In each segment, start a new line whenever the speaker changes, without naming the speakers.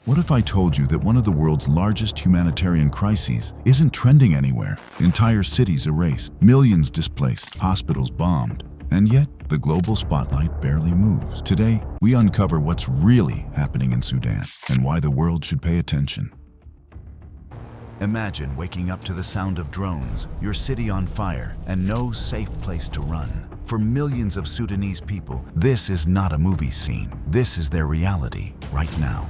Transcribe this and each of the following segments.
What if I told you that one of the world's largest humanitarian crises isn't trending anywhere? Entire cities erased, millions displaced, hospitals bombed, and yet the global spotlight barely moves. Today, we uncover what's really happening in Sudan and why the world should pay attention. Imagine waking up to the sound of drones, your city on fire, and no safe place to run. For millions of Sudanese people, this is not a movie scene. This is their reality right now.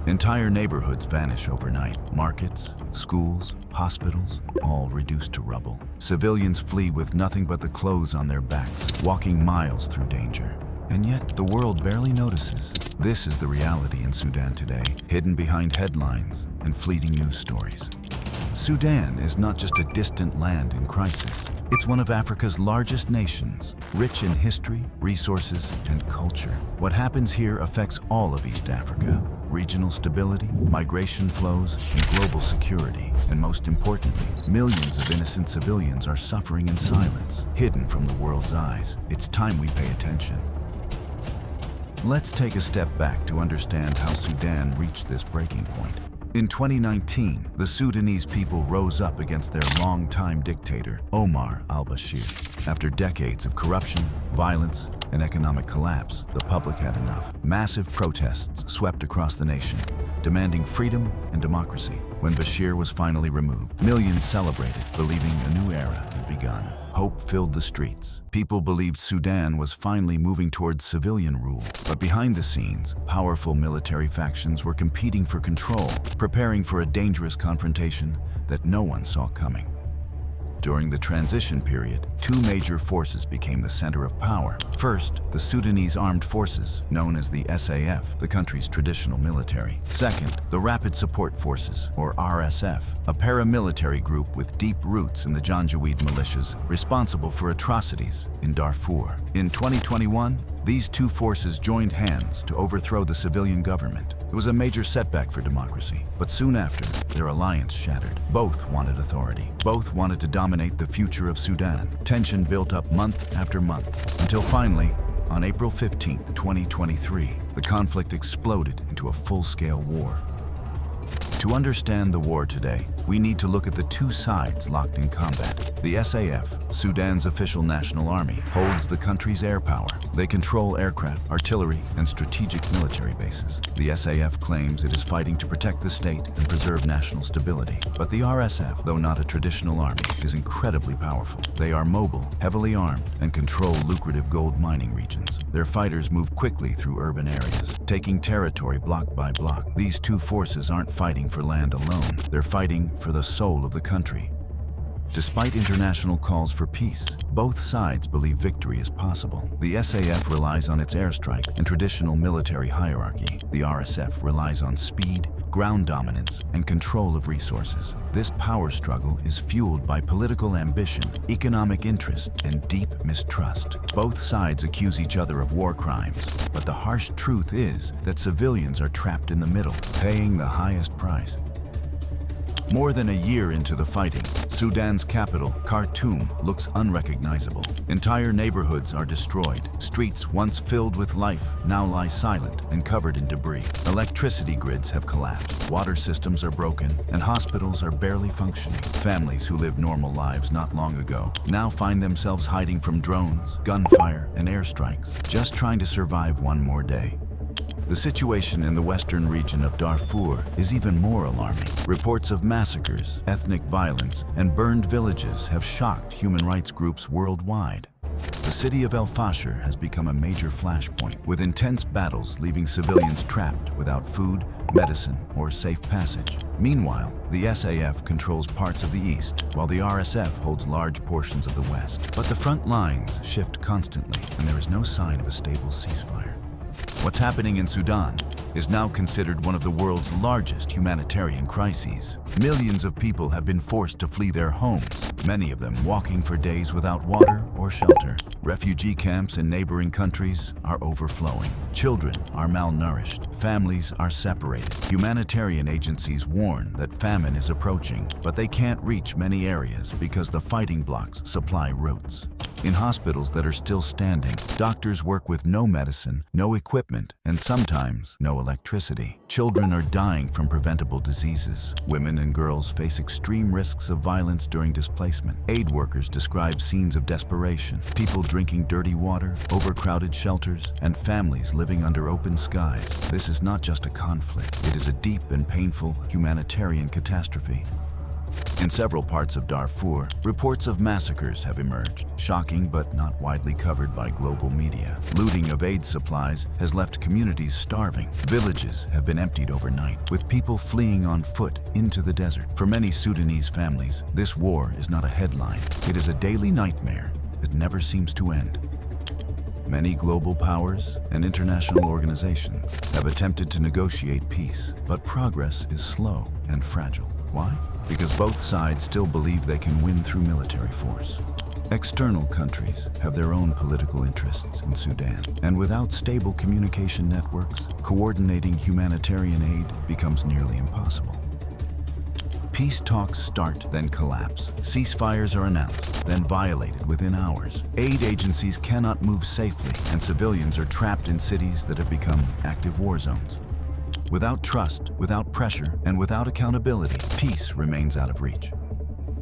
Entire neighborhoods vanish overnight. Markets, schools, hospitals, all reduced to rubble. Civilians flee with nothing but the clothes on their backs, walking miles through danger. And yet, the world barely notices. This is the reality in Sudan today, hidden behind headlines and fleeting news stories. Sudan is not just a distant land in crisis. It's one of Africa's largest nations, rich in history, resources, and culture. What happens here affects all of East Africa. Regional stability, migration flows, and global security. And most importantly, millions of innocent civilians are suffering in silence, hidden from the world's eyes. It's time we pay attention. Let's take a step back to understand how Sudan reached this breaking point. In 2019, the Sudanese people rose up against their longtime dictator, Omar al-Bashir. After decades of corruption, violence, and economic collapse, the public had enough. Massive protests swept across the nation, demanding freedom and democracy. When Bashir was finally removed, millions celebrated, believing a new era had begun. Hope filled the streets. People believed Sudan was finally moving towards civilian rule. But behind the scenes, powerful military factions were competing for control, preparing for a dangerous confrontation that no one saw coming. During the transition period, two major forces became the center of power. First, the Sudanese Armed Forces, known as the SAF, the country's traditional military. Second, the Rapid Support Forces, or RSF, a paramilitary group with deep roots in the Janjaweed militias responsible for atrocities in Darfur. In 2021, these two forces joined hands to overthrow the civilian government. It was a major setback for democracy, but soon after, their alliance shattered. Both wanted authority. Both wanted to dominate the future of Sudan. Tension built up month after month, until finally, on April 15, 2023, the conflict exploded into a full-scale war. To understand the war today, we need to look at the two sides locked in combat. The SAF, Sudan's official national army, holds the country's air power. They control aircraft, artillery, and strategic military bases. The SAF claims it is fighting to protect the state and preserve national stability. But the RSF, though not a traditional army, is incredibly powerful. They are mobile, heavily armed, and control lucrative gold mining regions. Their fighters move quickly through urban areas, taking territory block by block. These two forces aren't fighting for land alone. They're fighting for the soul of the country. Despite international calls for peace, both sides believe victory is possible. The SAF relies on its airstrike and traditional military hierarchy. The RSF relies on speed, ground dominance, and control of resources. This power struggle is fueled by political ambition, economic interest, and deep mistrust. Both sides accuse each other of war crimes, but the harsh truth is that civilians are trapped in the middle, paying the highest price. More than a year into the fighting, Sudan's capital, Khartoum, looks unrecognizable. Entire neighborhoods are destroyed. Streets once filled with life now lie silent and covered in debris. Electricity grids have collapsed, water systems are broken, and hospitals are barely functioning. Families who lived normal lives not long ago now find themselves hiding from drones, gunfire, and airstrikes, just trying to survive one more day. The situation in the western region of Darfur is even more alarming. Reports of massacres, ethnic violence, and burned villages have shocked human rights groups worldwide. The city of al-Bashir has become a major flashpoint, with intense battles leaving civilians trapped without food, medicine, or safe passage. Meanwhile, the SAF controls parts of the east, while the RSF holds large portions of the west. But the front lines shift constantly, and there is no sign of a stable ceasefire. What's happening in Sudan is now considered one of the world's largest humanitarian crises. Millions of people have been forced to flee their homes, many of them walking for days without water or shelter. Refugee camps in neighboring countries are overflowing. Children are malnourished. Families are separated. Humanitarian agencies warn that famine is approaching, but they can't reach many areas because the fighting blocs supply routes. In hospitals that are still standing, doctors work with no medicine, no equipment, and sometimes no electricity. Children are dying from preventable diseases. Women and girls face extreme risks of violence during displacement. Aid workers describe scenes of desperation, people drinking dirty water, overcrowded shelters, and families living under open skies. This is not just a conflict, it is a deep and painful humanitarian catastrophe. In several parts of Darfur, reports of massacres have emerged, shocking but not widely covered by global media. Looting of aid supplies has left communities starving. Villages have been emptied overnight, with people fleeing on foot into the desert. For many Sudanese families, this war is not a headline. It is a daily nightmare that never seems to end. Many global powers and international organizations have attempted to negotiate peace, but progress is slow and fragile. Why? Because both sides still believe they can win through military force. External countries have their own political interests in Sudan, and without stable communication networks, coordinating humanitarian aid becomes nearly impossible. Peace talks start, then collapse. Ceasefires are announced, then violated within hours. Aid agencies cannot move safely, and civilians are trapped in cities that have become active war zones. Without trust, without pressure, and without accountability, peace remains out of reach.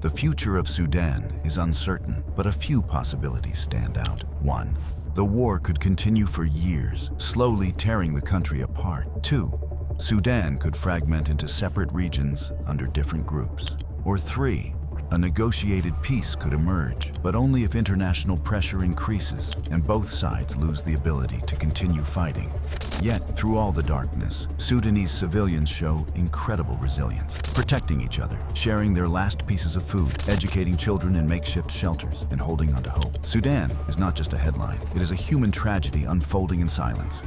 The future of Sudan is uncertain, but a few possibilities stand out. 1. The war could continue for years, slowly tearing the country apart. 2. Sudan could fragment into separate regions under different groups. Or 3. A negotiated peace could emerge, but only if international pressure increases and both sides lose the ability to continue fighting. Yet, through all the darkness, Sudanese civilians show incredible resilience, protecting each other, sharing their last pieces of food, educating children in makeshift shelters, and holding on to hope. Sudan is not just a headline, it is a human tragedy unfolding in silence.